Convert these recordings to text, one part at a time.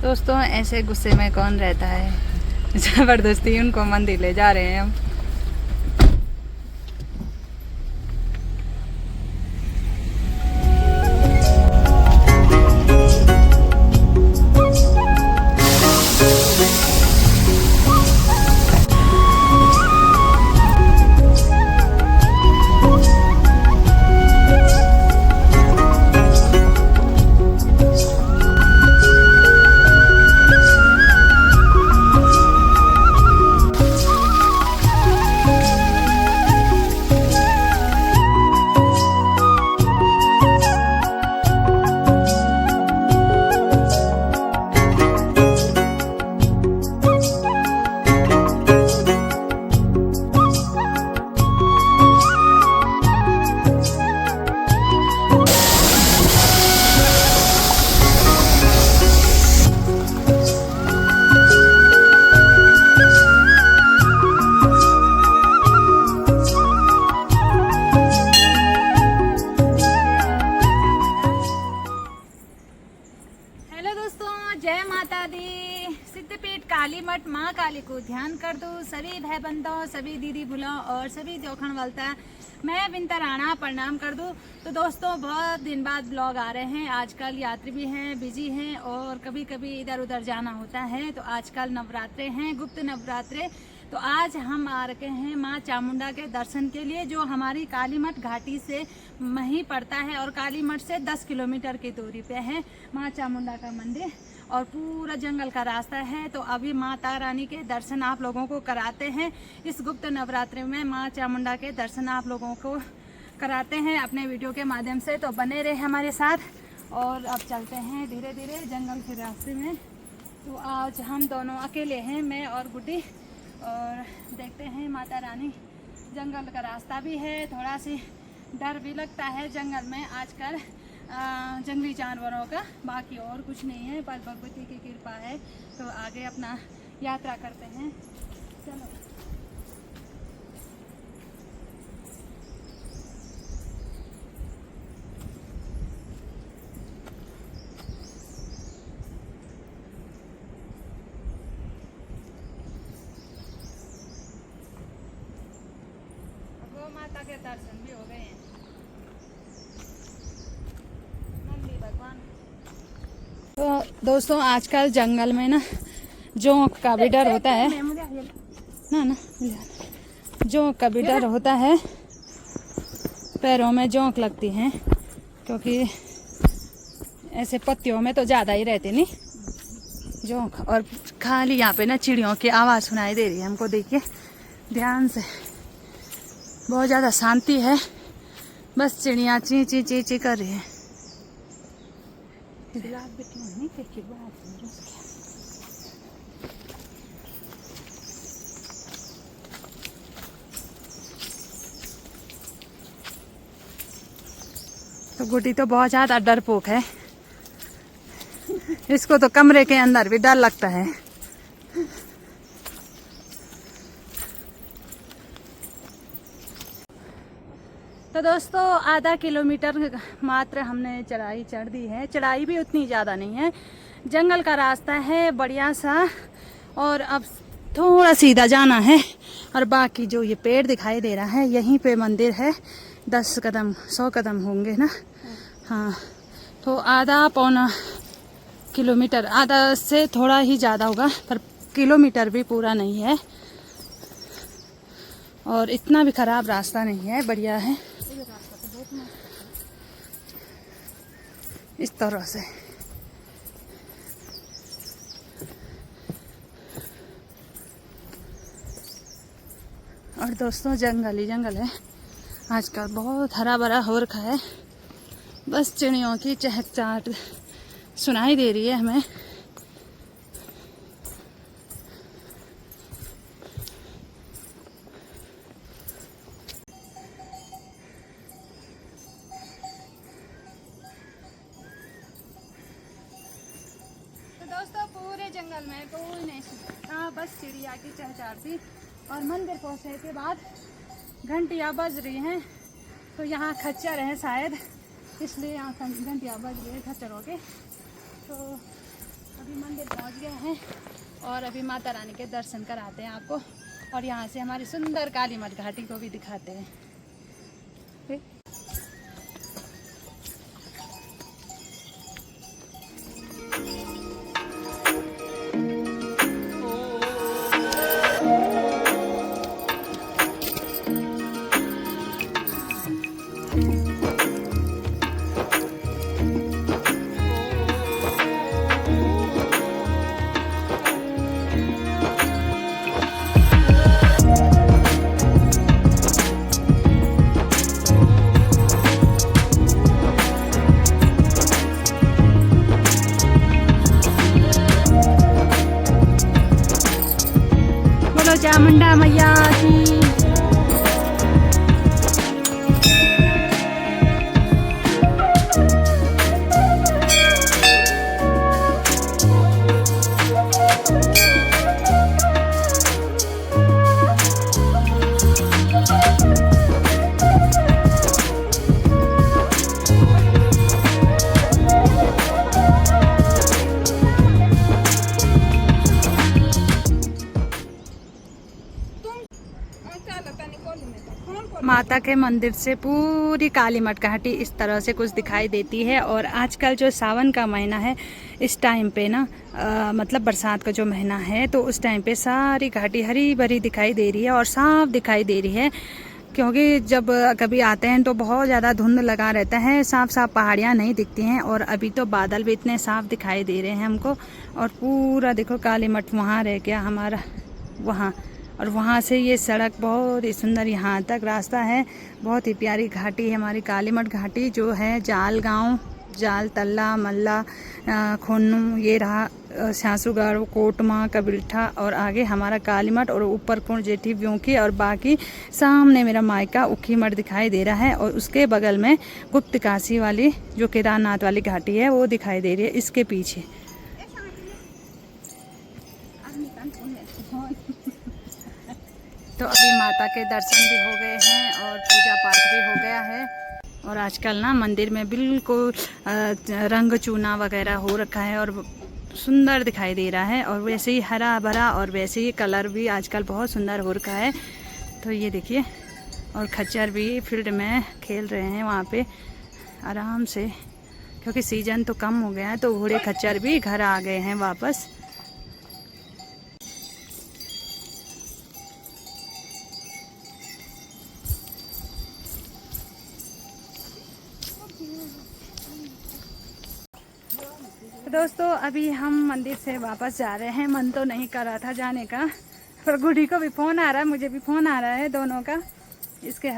दोस्तों ऐसे गुस्से में कौन रहता है। ज़बरदस्ती उनको मंदिर ले जा रहे हैं हम। जय माता दी। सिद्धपीठ काली मठ माँ काली को ध्यान कर दो। सभी भाई बंधुओं, सभी दीदी भूलों और सभी जोखन वालता मैं विंता राणा प्रणाम कर दूँ। तो दोस्तों बहुत दिन बाद ब्लॉग आ रहे हैं। आजकल यात्री भी हैं, बिजी हैं और कभी कभी इधर उधर जाना होता है। तो आजकल नवरात्रे हैं, गुप्त नवरात्रे। तो आज हम आ रखे हैं माँ चामुंडा के दर्शन के लिए, जो हमारी काली मठ घाटी से वहीं पड़ता है और काली मठ से 10 किलोमीटर की दूरी पे है माँ चामुंडा का मंदिर और पूरा जंगल का रास्ता है। तो अभी माता रानी के दर्शन आप लोगों को कराते हैं। इस गुप्त नवरात्रि में माँ चामुंडा के दर्शन आप लोगों को कराते हैं अपने वीडियो के माध्यम से। तो बने रहे हमारे साथ। और अब चलते हैं धीरे धीरे जंगल के रास्ते में। तो आज हम दोनों अकेले हैं, मैं और गुड्डी, और देखते हैं माता रानी। जंगल का रास्ता भी है, थोड़ा सी डर भी लगता है जंगल में आजकल जंगली जानवरों का, बाकी और कुछ नहीं है, पर भगवती की कृपा है। तो आगे अपना यात्रा करते हैं। चलो गौ माता के दर्शन भी हो गए हैं। तो दोस्तों आजकल जंगल में ना जोंक का भी डर होता है ना जोंक का भी डर होता है। पैरों में जोंक लगती हैं क्योंकि ऐसे पत्तियों में तो ज़्यादा ही रहते नहीं जोंक। और खाली यहाँ पे ना चिड़ियों की आवाज़ सुनाई दे रही है हमको, देखिए ध्यान से। बहुत ज़्यादा शांति है, बस चिड़िया ची ची ची ची कर रही है। तो गुड्डी तो बहुत ज्यादा डरपोक है, इसको तो कमरे के अंदर भी डर लगता है। तो दोस्तों आधा किलोमीटर मात्र हमने चढ़ाई चढ़ दी है। चढ़ाई भी उतनी ज़्यादा नहीं है, जंगल का रास्ता है बढ़िया सा। और अब थोड़ा सीधा जाना है और बाकी जो ये पेड़ दिखाई दे रहा है यहीं पे मंदिर है। 10 कदम 100 कदम होंगे ना। हाँ, तो आधा पौना किलोमीटर, आधा से थोड़ा ही ज़्यादा होगा, पर किलोमीटर भी पूरा नहीं है। और इतना भी ख़राब रास्ता नहीं है, बढ़िया है इस तरह से। और दोस्तों जंगल ही जंगल है, आजकल बहुत हरा भरा हो रखा है। बस चिड़ियों की चहचहाट सुनाई दे रही है हमें। दोस्तों पूरे जंगल में कोई नहीं सुना, बस चिड़िया की चहचहाट थी। और मंदिर पहुंचने के बाद घंटियाँ बज रही हैं। तो यहाँ खच्चर है शायद, इसलिए यहाँ घंटियाँ बज रही है खच्चरों के। तो अभी मंदिर पहुंच गए हैं और अभी माता रानी के दर्शन कराते हैं आपको, और यहाँ से हमारी सुंदर काली मठ घाटी को भी दिखाते हैं। चामुंडा मैया की। माता के मंदिर से पूरी काली मठ घाटी इस तरह से कुछ दिखाई देती है। और आजकल जो सावन का महीना है, इस टाइम पे ना मतलब बरसात का जो महीना है, तो उस टाइम पे सारी घाटी हरी भरी दिखाई दे रही है और साफ दिखाई दे रही है। क्योंकि जब कभी आते हैं तो बहुत ज़्यादा धुंध लगा रहता है, साफ साफ पहाड़ियाँ नहीं दिखती हैं। और अभी तो बादल भी इतने साफ दिखाई दे रहे हैं हमको। और पूरा देखो काली मठ वहाँ रह गया हमारा, वहाँ, और वहाँ से ये सड़क बहुत ही सुंदर यहाँ तक रास्ता है। बहुत ही प्यारी घाटी है हमारी काली मठ घाटी, जो है जाल गांव, जाल तल्ला मल्ला खोन्नू, ये रहा स्यासुगढ़, कोटमा, कबिल्ठा, और आगे हमारा काली मठ, और ऊपर कुंड जेठी ब्योंकी, और बाकी सामने मेरा मायका उखी मठ दिखाई दे रहा है। और उसके बगल में गुप्त काशी वाली जो केदारनाथ वाली घाटी है वो दिखाई दे रही है इसके पीछे। तो अभी माता के दर्शन भी हो गए हैं और पूजा पाठ भी हो गया है। और आजकल ना मंदिर में बिल्कुल रंग चूना वगैरह हो रखा है और सुंदर दिखाई दे रहा है। और वैसे ही हरा भरा और वैसे ही कलर भी आजकल बहुत सुंदर हो रखा है। तो ये देखिए, और खच्चर भी फील्ड में खेल रहे हैं वहाँ पे आराम से, क्योंकि सीजन तो कम हो गया है, तो घोड़े खच्चर भी घर आ गए हैं वापस। दोस्तों अभी हम मंदिर से वापस जा रहे हैं। मन तो नहीं कर रहा था जाने का, पर गुड़ी को भी फ़ोन आ रहा है, मुझे भी फ़ोन आ रहा है, दोनों का। इसके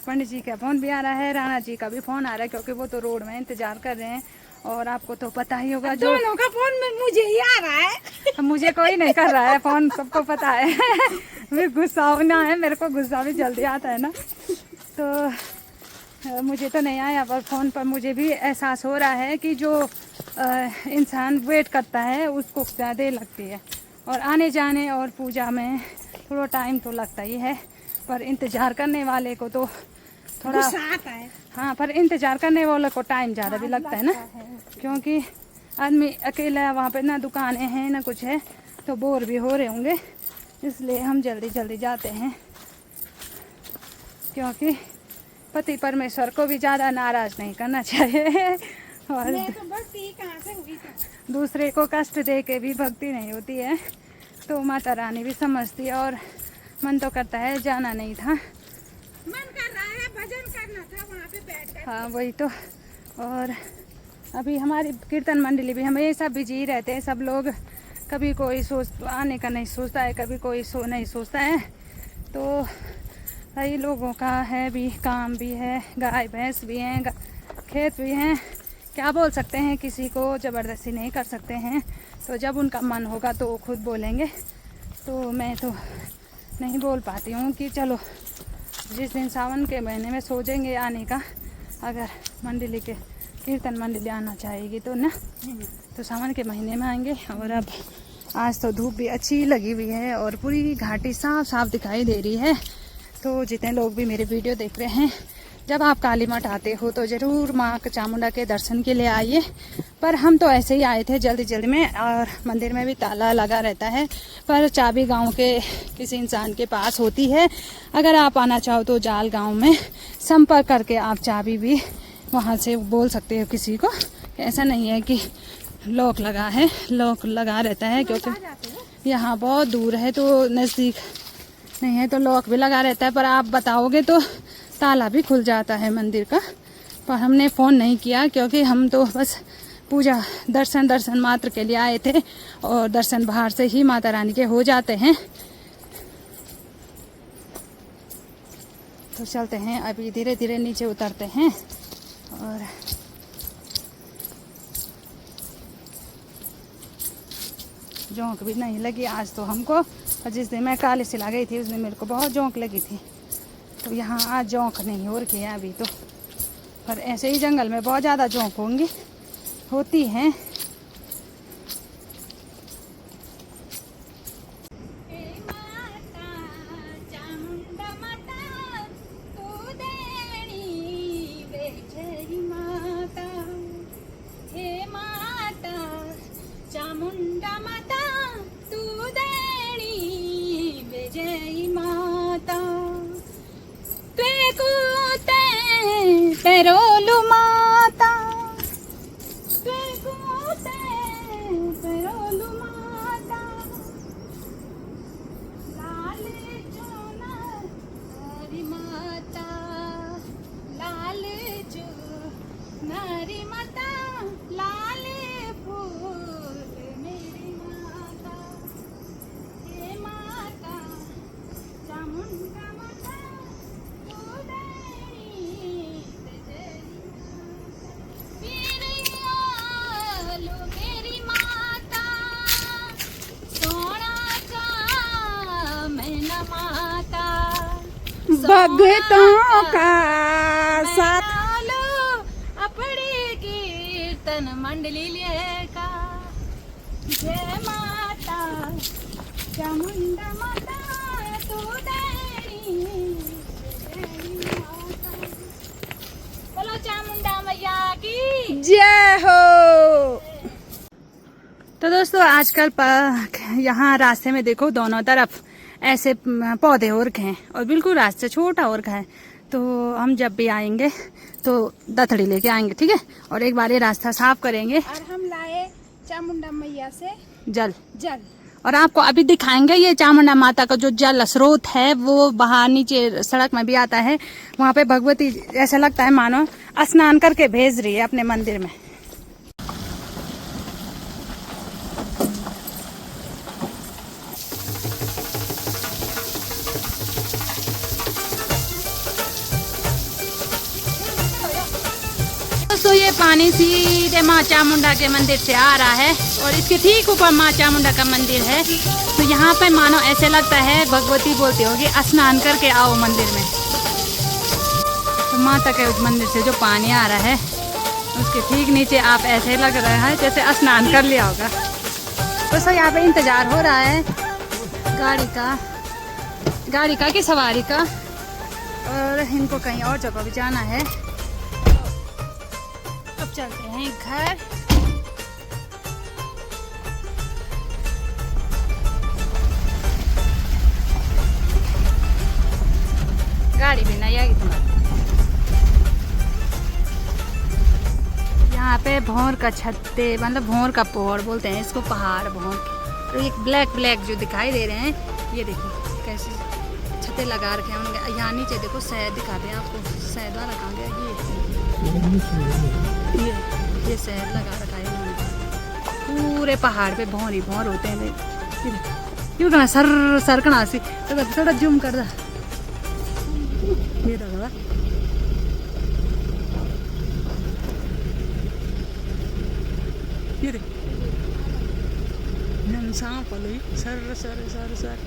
पंडित जी का फ़ोन भी आ रहा है, राणा जी का भी फ़ोन आ रहा है, क्योंकि वो तो रोड में इंतज़ार कर रहे हैं। और आपको तो पता ही होगा, जो दोनों का फ़ोन में मुझे ही आ रहा है। मुझे कोई नहीं कर रहा है फ़ोन, सबको पता है। मैं गुस्सा होना है, मेरे को गुस्सा भी जल्दी आता है ना, तो मुझे तो नहीं आया, पर फ़ोन पर मुझे भी एहसास हो रहा है कि जो इंसान वेट करता है उसको ज़्यादा लगती है। और आने जाने और पूजा में थोड़ा टाइम तो लगता ही है, पर इंतज़ार करने वाले को तो थोड़ा आता है। हाँ, पर इंतज़ार करने वाले को टाइम ज़्यादा भी लगता है ना, क्योंकि आदमी अकेला वहाँ पे ना दुकानें हैं ना कुछ है, तो बोर भी हो रहे होंगे, इसलिए हम जल्दी जल्दी जाते हैं। क्योंकि पति परमेश्वर को भी ज़्यादा नाराज़ नहीं करना चाहिए, और तो भक्ति कहाँ से हुई तो? दूसरे को कष्ट दे के भी भक्ति नहीं होती है। तो माता रानी भी समझती है, और मन तो करता है, जाना नहीं था, मन कर रहा है भजन करना था वहाँ पे बैठकर। हाँ वही तो। और अभी हमारी कीर्तन मंडली भी हमेशा बिजी ही रहते हैं सब लोग, कभी कोई आने का नहीं सोचता है, कभी कोई नहीं सोचता है। तो कई लोगों का है भी, काम भी है, गाय भैंस भी हैं, खेत भी हैं, क्या बोल सकते हैं, किसी को ज़बरदस्ती नहीं कर सकते हैं। तो जब उनका मन होगा तो वो खुद बोलेंगे, तो मैं तो नहीं बोल पाती हूँ कि चलो जिस दिन सावन के महीने में सोचेंगे आने का, अगर मंडली के कीर्तन मंडली आना चाहेगी तो ना, तो सावन के महीने में आएंगे। और अब आज तो धूप भी अच्छी लगी हुई है और पूरी घाटी साफ साफ दिखाई दे रही है। तो जितने लोग भी मेरे वीडियो देख रहे हैं, जब आप काली मठ आते हो तो ज़रूर माँ चामुंडा के दर्शन के लिए आइए। पर हम तो ऐसे ही आए थे जल्दी जल्दी में, और मंदिर में भी ताला लगा रहता है, पर चाबी गांव के किसी इंसान के पास होती है। अगर आप आना चाहो तो जाल गांव में संपर्क करके आप चाबी भी वहाँ से बोल सकते हो किसी को। ऐसा नहीं है कि लॉक लगा है, लॉक लगा रहता है, क्योंकि यहाँ बहुत दूर है तो नज़दीक नहीं है तो लॉक भी लगा रहता है। पर आप बताओगे तो ताला भी खुल जाता है मंदिर का। पर हमने फ़ोन नहीं किया क्योंकि हम तो बस पूजा दर्शन मात्र के लिए आए थे, और दर्शन बाहर से ही माता रानी के हो जाते हैं। तो चलते हैं, अभी धीरे धीरे नीचे उतरते हैं। और जोंक भी नहीं लगी आज तो हमको, और जिस दिन मैं काली सिला गई थी उस दिन मेरे को बहुत जोंक लगी थी। तो यहाँ आज जोंक नहीं हो रही है अभी तो, पर ऐसे ही जंगल में बहुत ज़्यादा जोंक होती हैं। चामुंडा माता तू देणी विजयी माता तेको तेरोलु माता, तेको तेरोलु माता लाल चुनर हरी माता, लाल चुनरी माता, लाल फूल मेरी माता, हे माता चामुंडा माता तू देणी विजयी माता, मेरी माता सोना का मैना माता, भक्तों का साथ अपनी कीर्तन मंडली लेका, जय माता चामुंडा माता तू देणी विजयी माता। बोलो चामुंडा मैया की जय हो। तो दोस्तों आजकल यहाँ रास्ते में देखो दोनों तरफ ऐसे पौधे और हैं, और बिल्कुल रास्ते छोटा और है। तो हम जब भी आएंगे तो दथड़ी लेके आएंगे, ठीक है, और एक बार ये रास्ता साफ करेंगे। और हम लाए चामुंडा मैया से जल, और आपको अभी दिखाएंगे ये चामुंडा माता का जो जल स्रोत है वो बाहर नीचे सड़क में भी आता है। वहाँ पे भगवती ऐसा लगता है मानो स्नान करके भेज रही है अपने मंदिर में। तो ये पानी सीधे माँ चामुंडा के मंदिर से आ रहा है, और इसके ठीक ऊपर माँ चामुंडा का मंदिर है। तो यहाँ पे मानो ऐसे लगता है भगवती बोलती होगी स्नान करके आओ मंदिर में। तो माता के उस मंदिर से जो पानी आ रहा है उसके ठीक नीचे आप ऐसे लग रहा है जैसे स्नान कर लिया होगा। तो सर यहाँ पे इंतजार हो रहा है गाड़ी का कि सवारी का, और इनको कहीं और जगह भी जाना है। अब चलते हैं घर। गाड़ी भी नहीं आएगी तुम्हारी। यहाँ पे भौर का छत्ते, मतलब भौर का पहाड़ बोलते हैं इसको, पहाड़ भौर। तो एक ब्लैक जो दिखाई दे रहे हैं, ये देखिए कैसे छत्ते लगा रखे हैं उनके। यहाँ नीचे देखो शहद दिखाते हैं आपको, शहद वाला कहाँ गया ये शहद लगा रखा है उन्होंने। पूरे पहाड़ पे भौर ही भौर होते हैं। क्यों कहना सर कना सी थोड़ा जूम कर दा, ये देखा ये देख सांप वाले सर